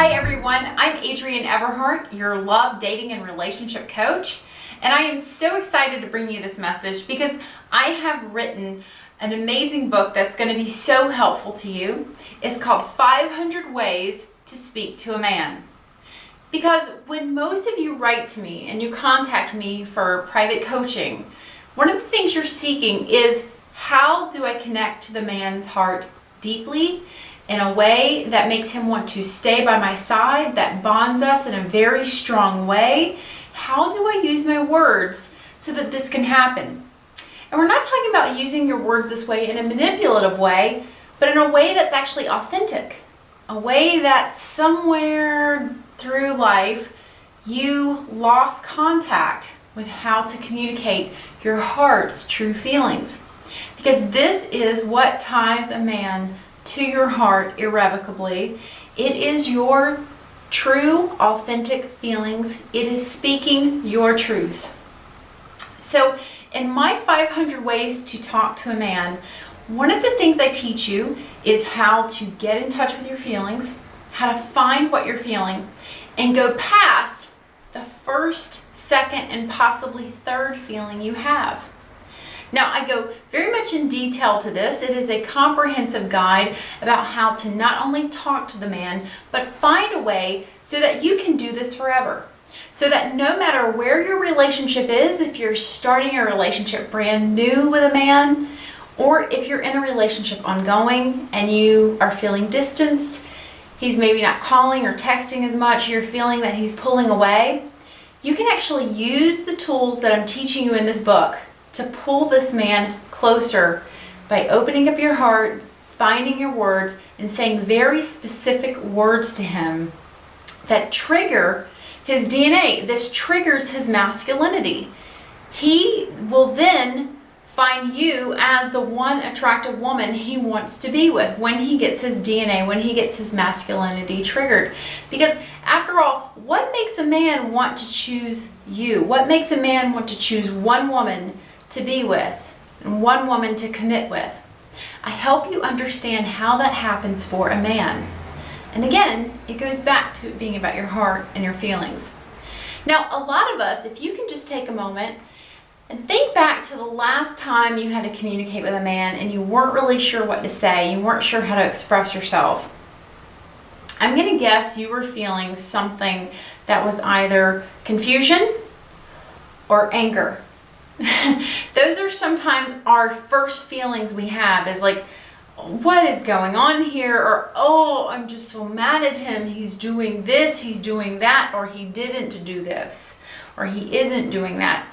Hi everyone, I'm Adrienne Everheart, your love, dating, and relationship coach, and I am so excited to bring you this message because I have written an amazing book that's going to be so helpful to you. It's called 500 Ways to Speak to a Man. Because when most of you write to me and you contact me for private coaching, one of the things you're seeking is how do I connect to the man's heart deeply in a way that makes him want to stay by my side, that bonds us in a very strong way. How do I use my words so that this can happen? And we're not talking about using your words this way in a manipulative way, but in a way that's actually authentic. A way that somewhere through life you lost contact with how to communicate your heart's true feelings. Because this is what ties a man to your heart irrevocably. It is your true, authentic feelings. It is speaking your truth. So in my 500 ways to talk to a man, one of the things I teach you is how to get in touch with your feelings, how to find what you're feeling, and go past the first, second, and possibly third feeling you have. Now, I go very much in detail to this. It is a comprehensive guide about how to not only talk to the man, but find a way so that you can do this forever. So that no matter where your relationship is, if you're starting a relationship brand new with a man, or if you're in a relationship ongoing and you are feeling distance, he's maybe not calling or texting as much, you're feeling that he's pulling away, you can actually use the tools that I'm teaching you in this book to pull this man closer by opening up your heart, finding your words, and saying very specific words to him that trigger his DNA. This triggers his masculinity. He will then find you as the one attractive woman he wants to be with when he gets his DNA, when he gets his masculinity triggered. Because after all, what makes a man want to choose you? What makes a man want to choose one woman to be with and one woman to commit with? I help you understand how that happens for a man. And again, it goes back to it being about your heart and your feelings. Now, a lot of us, if you can just take a moment and think back to the last time you had to communicate with a man and you weren't really sure what to say, you weren't sure how to express yourself, I'm going to guess you were feeling something that was either confusion or anger. Those are sometimes our first feelings we have, is like, what is going on here? Or, oh, I'm just so mad at him. He's doing this, he's doing that, or he didn't do this, or he isn't doing that.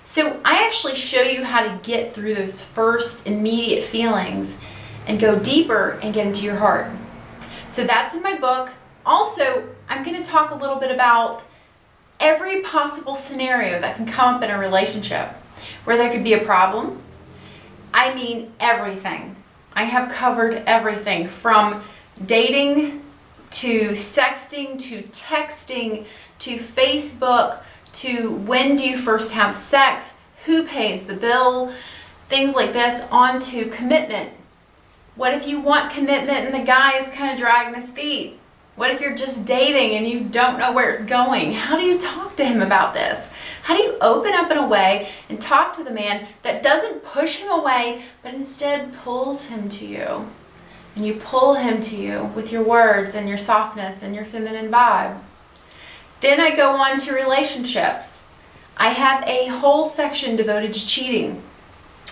So I actually show you how to get through those first immediate feelings and go deeper and get into your heart. So that's in my book. Also, I'm going to talk a little bit about every possible scenario that can come up in a relationship where there could be a problem. I mean everything. I have covered everything from dating to sexting to texting to Facebook to when do you first have sex, who pays the bill, things like this, on to commitment. What if you want commitment and the guy is kind of dragging his feet? What if you're just dating and you don't know where it's going? How do you talk to him about this? How do you open up in a way and talk to the man that doesn't push him away, but instead pulls him to you? And you pull him to you with your words and your softness and your feminine vibe. Then I go on to relationships. I have a whole section devoted to cheating.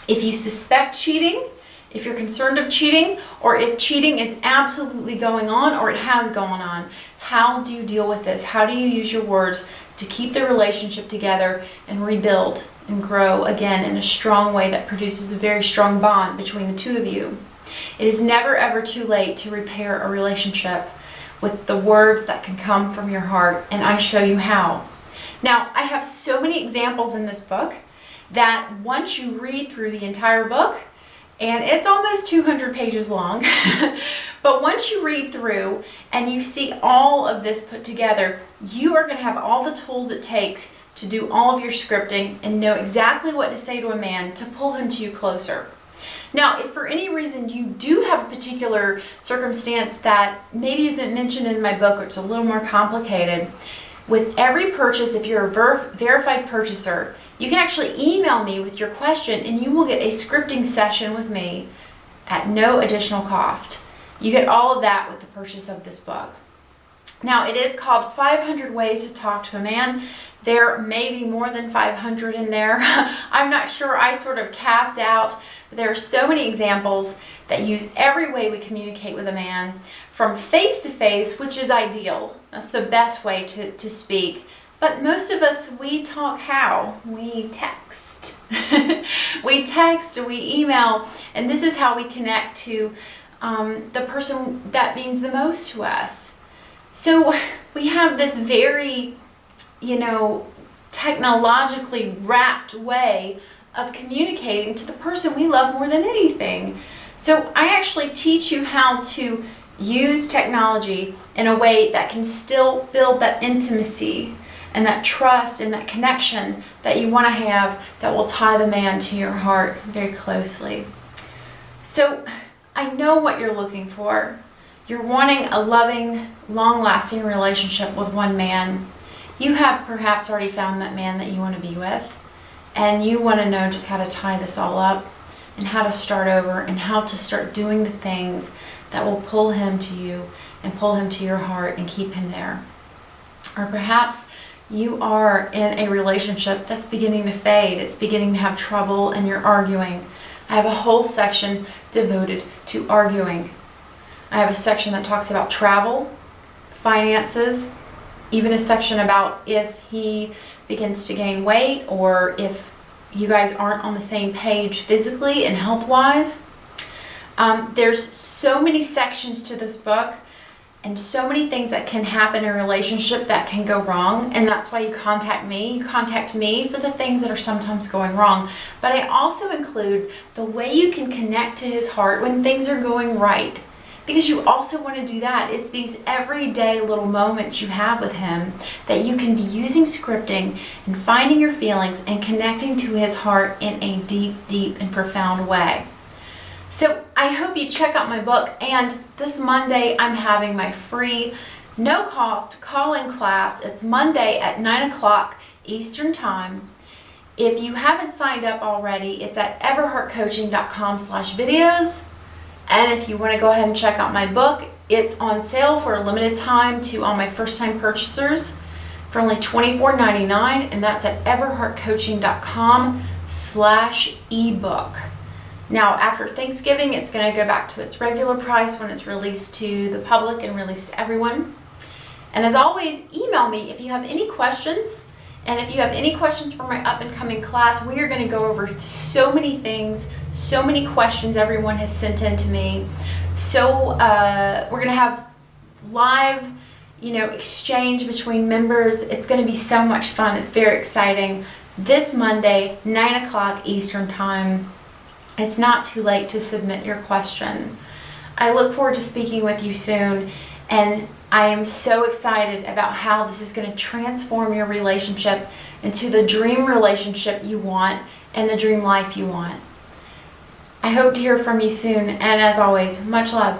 If you suspect cheating, if you're concerned of cheating, or if cheating is absolutely going on or it has gone on, how do you deal with this? How do you use your words to keep the relationship together and rebuild and grow again in a strong way that produces a very strong bond between the two of you? It is never ever too late to repair a relationship with the words that can come from your heart, and I show you how. Now, I have so many examples in this book that once you read through the entire book, and it's almost 200 pages long, but once you read through and you see all of this put together, you are going to have all the tools it takes to do all of your scripting and know exactly what to say to a man to pull him to you closer. Now, if for any reason you do have a particular circumstance that maybe isn't mentioned in my book, or it's a little more complicated, with every purchase, if you're a verified purchaser, you can actually email me with your question and you will get a scripting session with me at no additional cost. You get all of that with the purchase of this book. Now, it is called 500 Ways to Talk to a Man. There may be more than 500 in there. I'm not sure. I sort of capped out. But there are so many examples that use every way we communicate with a man, from face-to-face, which is ideal. That's the best way to speak. But most of us, we talk how? We text. We text, we email, and this is how we connect to the person that means the most to us. So we have this very, technologically wrapped way of communicating to the person we love more than anything. So I actually teach you how to use technology in a way that can still build that intimacy and that trust and that connection that you want to have, that will tie the man to your heart very closely. So I know what you're looking for. You're wanting a loving, long-lasting relationship with one man. You have perhaps already found that man that you want to be with, and you want to know just how to tie this all up and how to start over and how to start doing the things that will pull him to you and pull him to your heart and keep him there. Or perhaps you are in a relationship that's beginning to fade. It's beginning to have trouble and you're arguing. I have a whole section devoted to arguing. I have a section that talks about travel, finances, even a section about if he begins to gain weight or if you guys aren't on the same page physically and health-wise. There's so many sections to this book and so many things that can happen in a relationship that can go wrong, and that's why you contact me. You contact me for the things that are sometimes going wrong, but I also include the way you can connect to his heart when things are going right, because you also want to do that. It's these everyday little moments you have with him that you can be using scripting and finding your feelings and connecting to his heart in a deep, deep and profound way. So I hope you check out my book, and this Monday I'm having my free, no-cost call-in class. It's Monday at 9 o'clock Eastern Time. If you haven't signed up already, it's at everheartcoaching.com/videos. And if you want to go ahead and check out my book, it's on sale for a limited time to all my first-time purchasers for only $24.99, and that's at everheartcoaching.com/ebook. Now, after Thanksgiving, it's going to go back to its regular price when it's released to the public and released to everyone. And as always, email me if you have any questions. And if you have any questions for my up-and-coming class, we are going to go over so many things, so many questions everyone has sent in to me. So we're going to have live, exchange between members. It's going to be so much fun. It's very exciting. This Monday, 9 o'clock Eastern Time. It's not too late to submit your question. I look forward to speaking with you soon, and I am so excited about how this is going to transform your relationship into the dream relationship you want and the dream life you want. I hope to hear from you soon, and as always, much love.